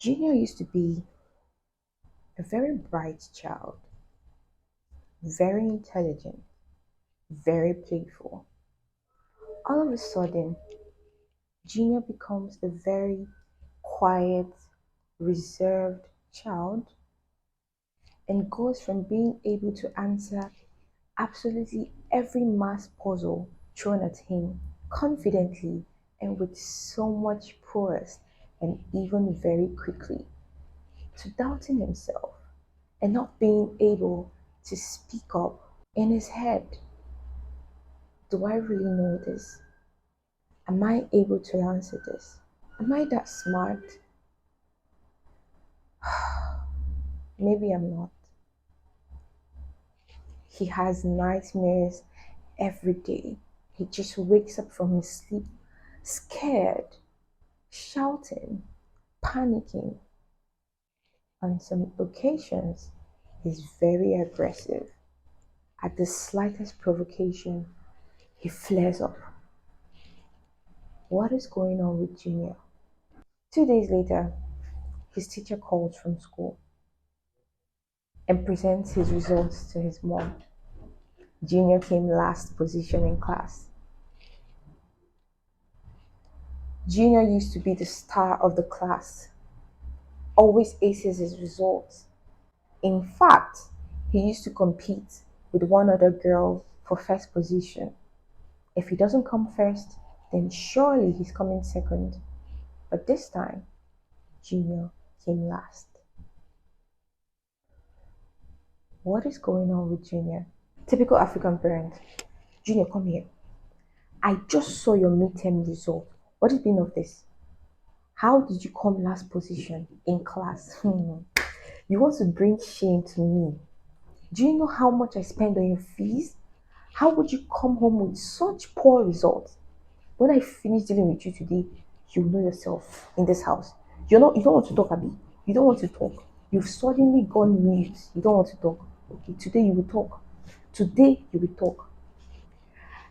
Junior used to be a very bright child, very intelligent, very playful. All of a sudden, Junior becomes a very quiet, reserved child and goes from being able to answer absolutely every math puzzle thrown at him confidently and with so much prowess and even very quickly to doubting himself and not being able to speak up. In his head, do I really know this? Am I able to answer this? Am I that smart? Maybe I'm not. He has nightmares every day. He just wakes up from his sleep scared, shouting, panicking. On some occasions, he's very aggressive. At the slightest provocation, he flares up. What is going on with Junior? 2 days later, his teacher calls from school and presents his results to his mom. Junior came last position in class. Junior used to be the star of the class, always aces his results. In fact, he used to compete with one other girl for first position. If he doesn't come first, then surely he's coming second. But this time, Junior came last. What is going on with Junior? Typical African parent. Junior, come here. I just saw your midterm result. What is being of this? How did you come last position in class? You want to bring shame to me. Do you know how much I spend on your fees? How would you come home with such poor results? When I finish dealing with you today, you know yourself in this house. You don't want to talk, Abby. You don't want to talk. You've suddenly gone mute. You don't want to talk. Okay, today you will talk. Today you will talk.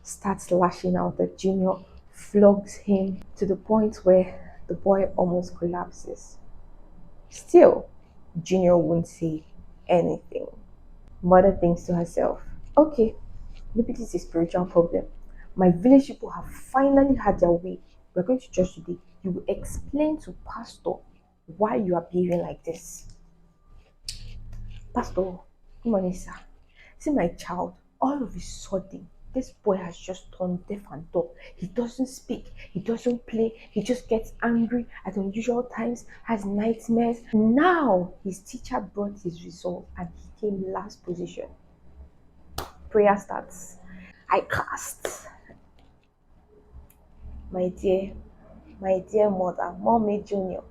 Starts lashing out at Junior, flogs him to the point where the boy almost collapses. Still, Junior won't say anything. Mother thinks to herself, okay, maybe this is a spiritual problem. My village people have finally had their way. We're going to church today. You will explain to Pastor why you are behaving like this. Pastor, good morning, sir. See my child, all of a sudden, this boy has just turned deaf and dumb. He doesn't speak, he doesn't play, he just gets angry at unusual times, has nightmares. Now his teacher brought his result and he came last position. Prayer starts. I cast. My dear, my dear mother, Mommy Junior,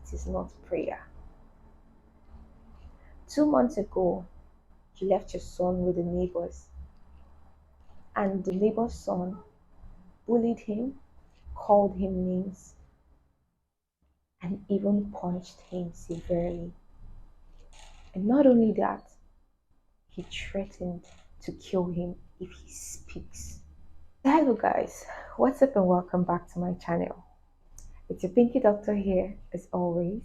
it is not prayer. 2 months ago, you left your son with the neighbors, and the neighbor's son bullied him, called him names, and even punched him severely. And not only that, he threatened to kill him if he speaks. Hello guys, what's up and welcome back to my channel. It's your Pinky Doctor here as always.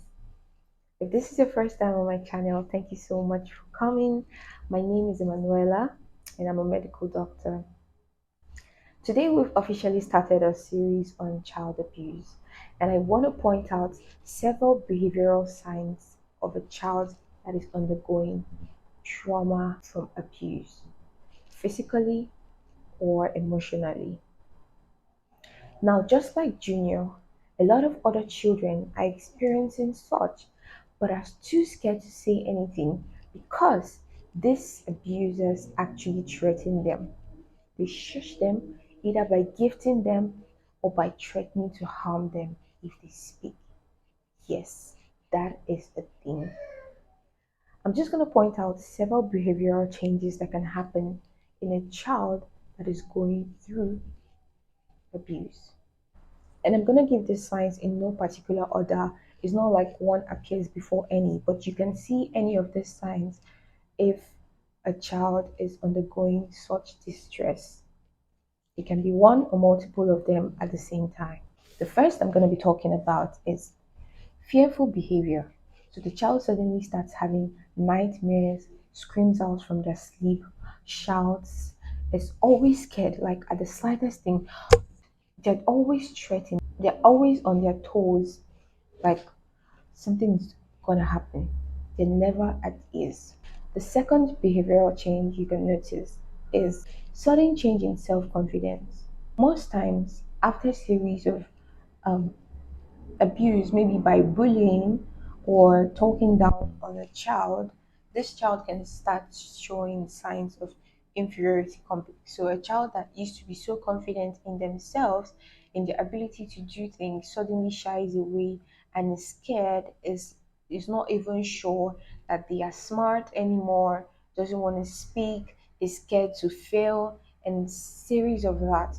If this is your first time on my channel, thank you so much for coming. My name is Emanuela and I'm a medical doctor. Today we've officially started a series on child abuse, and I want to point out several behavioral signs of a child that is undergoing trauma from abuse, physically or emotionally. Now, just like Junior, a lot of other children are experiencing such but are too scared to say anything because these abusers actually threaten them. They shush them either by gifting them or by threatening to harm them if they speak. Yes, that is a thing. I'm just going to point out several behavioral changes that can happen in a child that is going through abuse. And I'm going to give these signs in no particular order. It's not like one appears before any, but you can see any of these signs if a child is undergoing such distress. It can be one or multiple of them at the same time. The first I'm going to be talking about is Fearful behavior. So the child suddenly starts having nightmares, screams out from their sleep, shouts, is always scared, like at the slightest thing. They're always threatened, they're always on their toes, like something's gonna happen. They're never at ease. The second behavioral change you can notice is sudden change in self confidence. Most times, after a series of um, abuse, maybe by bullying or talking down on a child, this child can start showing signs of inferiority complex. So, a child that used to be so confident in themselves, in their ability to do things, suddenly shies away and is scared, is not even sure that they are smart anymore, doesn't want to speak, is scared to fail, and series of that.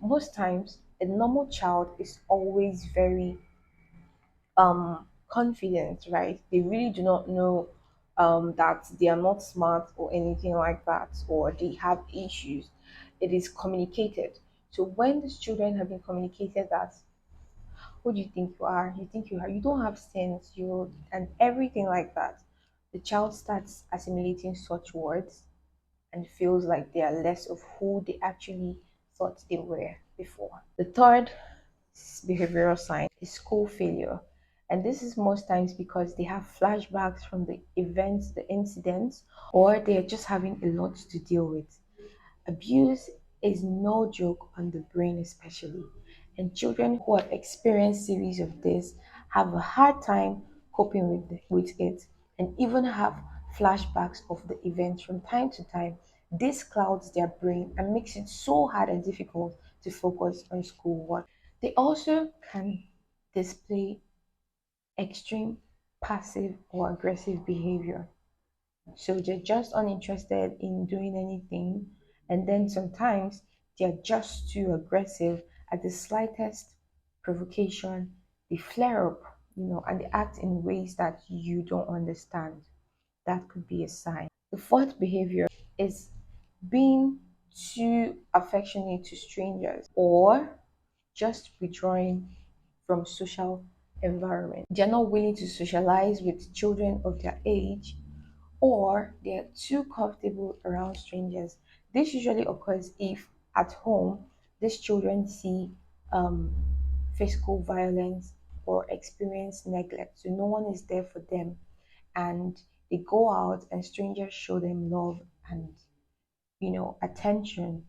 Most times, a normal child is always very confident, right? They really do not know that they are not smart or anything like that, or they have issues. It is communicated. So when these children have been communicated that, who do you think you are? You think you are, you don't have sense, you, and everything like that, the child starts assimilating such words and feels like they are less of who they actually thought they were before. The third behavioral sign is school failure. And this is most times because they have flashbacks from the events, the incidents, or they are just having a lot to deal with. Abuse is no joke on the brain, especially. And children who have experienced series of this have a hard time coping with it and even have flashbacks of the events from time to time. This clouds their brain and makes it so hard and difficult to focus on schoolwork. They also can display extreme passive or aggressive behavior. So they're just uninterested in doing anything, and then sometimes they're just too aggressive at the slightest provocation. They flare up, and they act in ways that you don't understand. That could be a sign. The fourth behavior is being too affectionate to strangers or just withdrawing from social environment. They're not willing to socialize with children of their age, or they're too comfortable around strangers. This usually occurs if at home these children see um, physical violence or experience neglect. So no one is there for them, and they go out and strangers show them love and attention.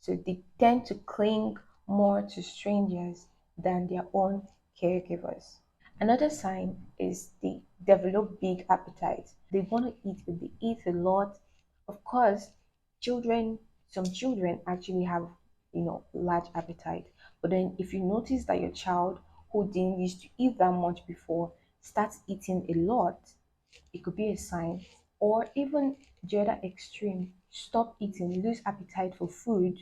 So they tend to cling more to strangers than their own caregivers. Another sign is they develop big appetite. They want to eat, but they eat a lot. Of course, children, some children actually have, large appetite. But then if you notice that your child who didn't used to eat that much before starts eating a lot, it could be a sign. Or even the other extreme, stop eating, lose appetite for food,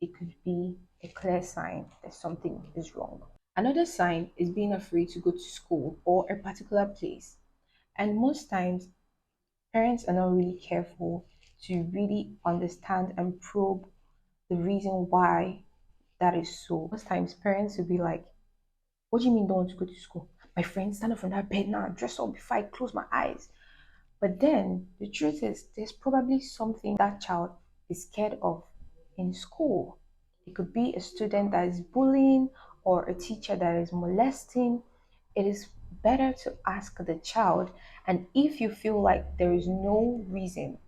it could be a clear sign that something is wrong. Another sign is being afraid to go to school or a particular place. And most times, parents are not really careful to really understand and probe the reason why that is so. Most times, parents will be like, "What do you mean don't want to go to school? My friend, stand up from that bed now, dress up before I close my eyes." But then the truth is, there's probably something that child is scared of in school. It could be a student that is bullying or a teacher that is molesting. It is better to ask the child, and if you feel like there is no reason,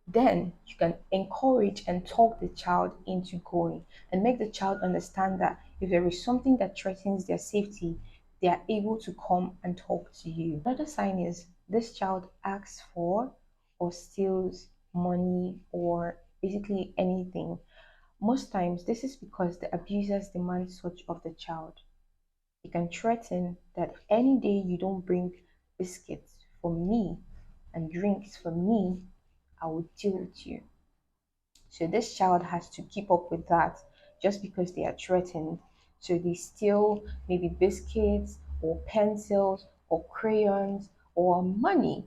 then you can encourage and talk the child into going and make the child understand that if there is something that threatens their safety, they are able to come and talk to you. Another sign is this child asks for or steals money or basically anything. Most times, this is because the abusers demand such of the child. You can threaten that any day you don't bring biscuits for me and drinks for me, I will deal with you. So this child has to keep up with that just because they are threatened. So they steal maybe biscuits or pencils or crayons or money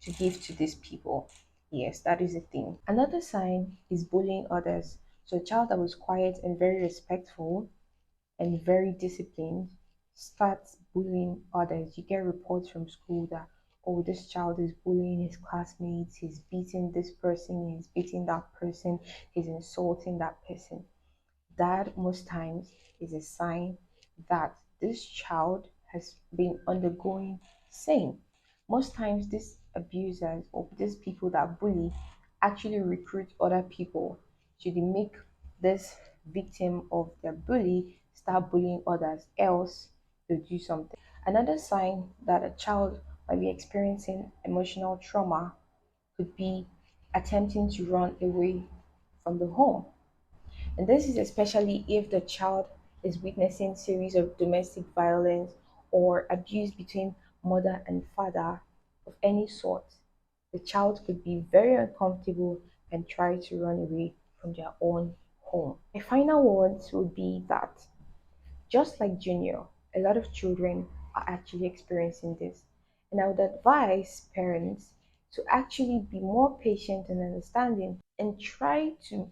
to give to these people. Yes, that is a thing. Another sign is bullying others. So a child that was quiet and very respectful and very disciplined starts bullying others. You get reports from school that, oh, this child is bullying his classmates, he's beating this person, he's beating that person, he's insulting that person. That most times is a sign that this child has been undergoing same. Most times, these abusers or these people that bully actually recruit other people to make this victim of the bully start bullying others, else they'll do something. Another sign that a child might be experiencing emotional trauma could be attempting to run away from the home. And this is especially if the child is witnessing series of domestic violence or abuse between mother and father of any sort. The child could be very uncomfortable and try to run away from their own home. My final words would be that just like Junior, a lot of children are actually experiencing this. And I would advise parents to actually be more patient and understanding and try to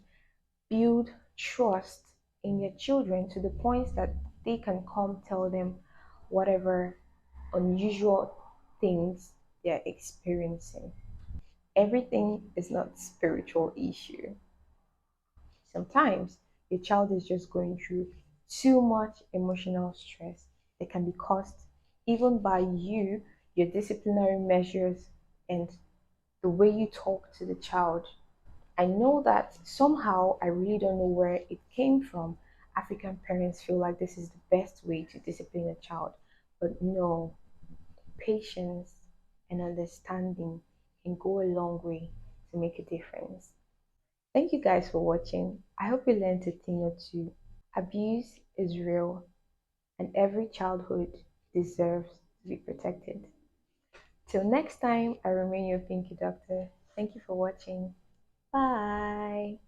build trust in your children to the point that they can come tell them whatever unusual things they're experiencing. Everything is not spiritual issue. Sometimes your child is just going through too much emotional stress that can be caused even by you, your disciplinary measures, and the way you talk to the child. I know that somehow, I really don't know where it came from. African parents feel like this is the best way to discipline a child. But no, patience and understanding can go a long way to make a difference. Thank you guys for watching. I hope you learned a thing or two. Abuse is real, and every childhood deserves to be protected. Till next time, I remain your Pinky Doctor. Thank you for watching. Bye.